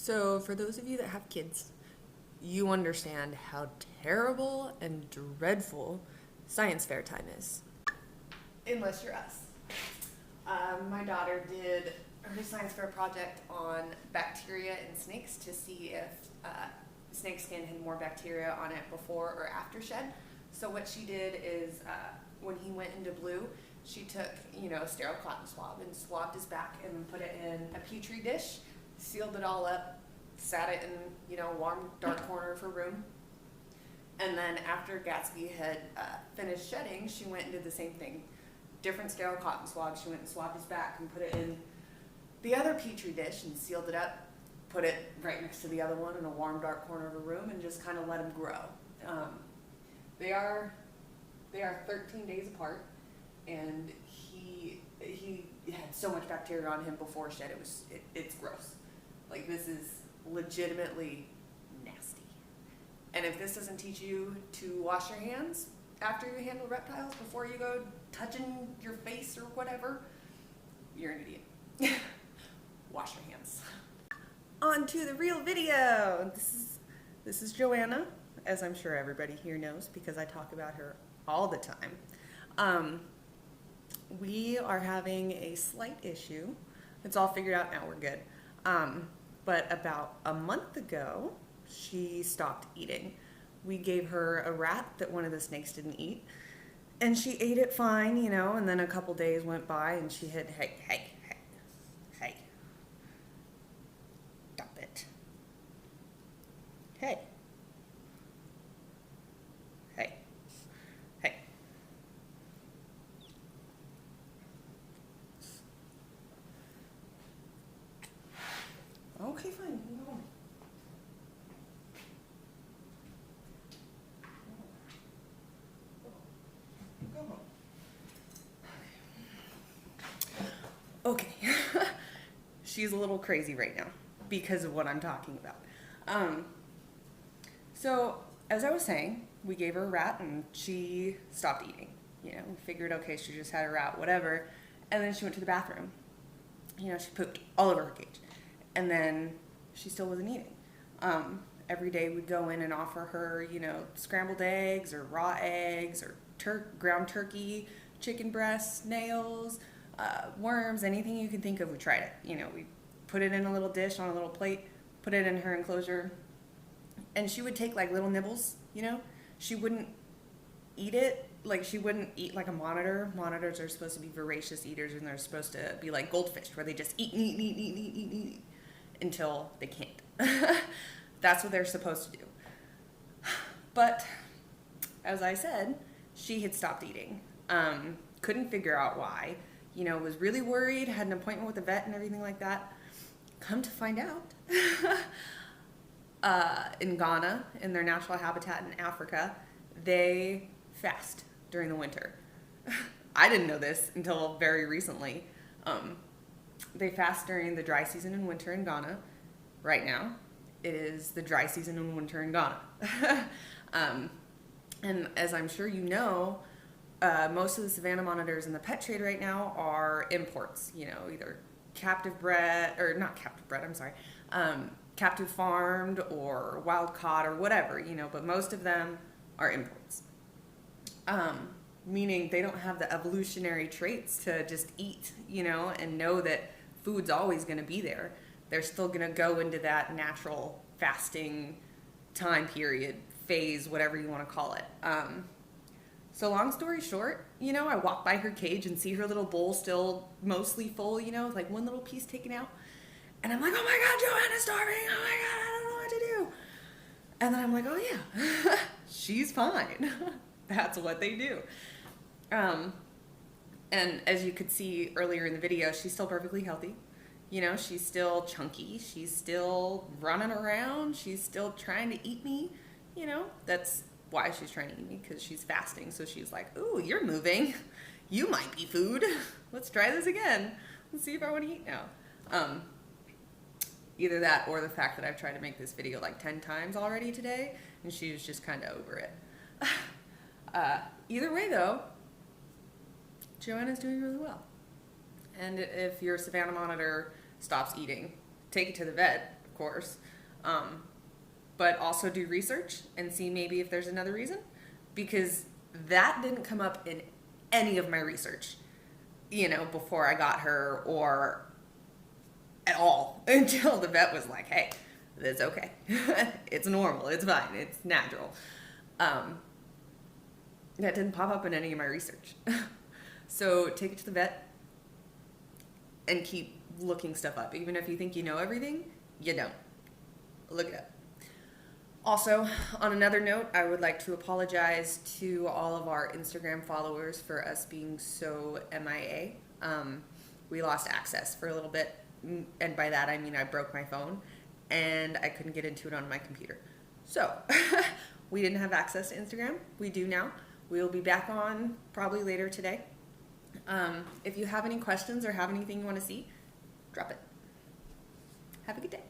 So, for those of you that have kids, you understand how terrible and dreadful science fair time is. Unless you're us. My daughter did her science fair project on bacteria in snakes to see if snake skin had more bacteria on it before or after shed. So what she did is when he went into blue, she took, a sterile cotton swab and swabbed his back and put it in a petri dish, sealed it all up, sat it in, a warm, dark corner of her room. And then after Gatsby had finished shedding, she went and did the same thing. Different sterile cotton swab. She went and swabbed his back and put it in the other petri dish and sealed it up, put it right next to the other one in a warm, dark corner of a room, and just kind of let him grow. They are 13 days apart, and he had so much bacteria on him before shed. It's gross. Like, this is legitimately nasty. And if this doesn't teach you to wash your hands after you handle reptiles before you go touching your face or whatever, you're an idiot. Wash your hands. On to the real video. This is Joanna, as I'm sure everybody here knows because I talk about her all the time. We are having a slight issue. It's all figured out now, we're good. But about a month ago, she stopped eating. We gave her a rat that one of the snakes didn't eat, and she ate it fine, and then a couple days went by and she had, hey, stop it. Hey. Okay, fine. Go home. Go home. Okay. She's a little crazy right now because of what I'm talking about. So, as I was saying, we gave her a rat and she stopped eating. We figured, okay, she just had a rat, whatever. And then she went to the bathroom. She pooped all over her cage. And then she still wasn't eating. Every day we'd go in and offer her, scrambled eggs or raw eggs or ground turkey, chicken breasts, nails, worms, anything you can think of, we tried it. We put it in a little dish on a little plate, put it in her enclosure, and she would take like little nibbles, She wouldn't eat it, like she wouldn't eat like a monitor. Monitors are supposed to be voracious eaters, and they're supposed to be like goldfish, where they just eat until they can't. That's what they're supposed to do. But, as I said, she had stopped eating. Couldn't figure out why. Was really worried, had an appointment with the vet and everything like that. Come to find out, in Ghana, in their natural habitat in Africa, they fast during the winter. I didn't know this until very recently. They fast during the dry season in winter in Ghana. Right now, it is the dry season in winter in Ghana. And as I'm sure you know, most of the savanna monitors in the pet trade right now are imports, either captive bred, or not captive bred, I'm sorry, captive farmed or wild caught or whatever, but most of them are imports. Meaning they don't have the evolutionary traits to just eat, and know that food's always going to be there. They're still going to go into that natural fasting time period, phase, whatever you want to call it. So long story short, I walk by her cage and see her little bowl still mostly full, with like one little piece taken out. And I'm like, oh my God, Joanna's starving. Oh my God, I don't know what to do. And then I'm like, oh yeah, she's fine. That's what they do. And as you could see earlier in the video, she's still perfectly healthy. She's still chunky. She's still running around. She's still trying to eat me. That's why she's trying to eat me, because she's fasting. So she's like, ooh, you're moving. You might be food. Let's try this again. Let's see if I want to eat now. Either that or the fact that I've tried to make this video like 10 times already today, and she was just kind of over it. Either way, though, Joanna's doing really well. And if your savanna monitor stops eating, take it to the vet, of course. But also do research and see maybe if there's another reason, because that didn't come up in any of my research, before I got her or at all until the vet was like, hey, that's okay. It's normal. It's fine. It's natural. That didn't pop up in any of my research. So take it to the vet and keep looking stuff up. Even if you think you know everything, you don't. Look it up. Also, on another note, I would like to apologize to all of our Instagram followers for us being so MIA. We lost access for a little bit, and by that I mean I broke my phone and I couldn't get into it on my computer. So, we didn't have access to Instagram. We do now. We'll be back on probably later today. If you have any questions or have anything you want to see, drop it. Have a good day.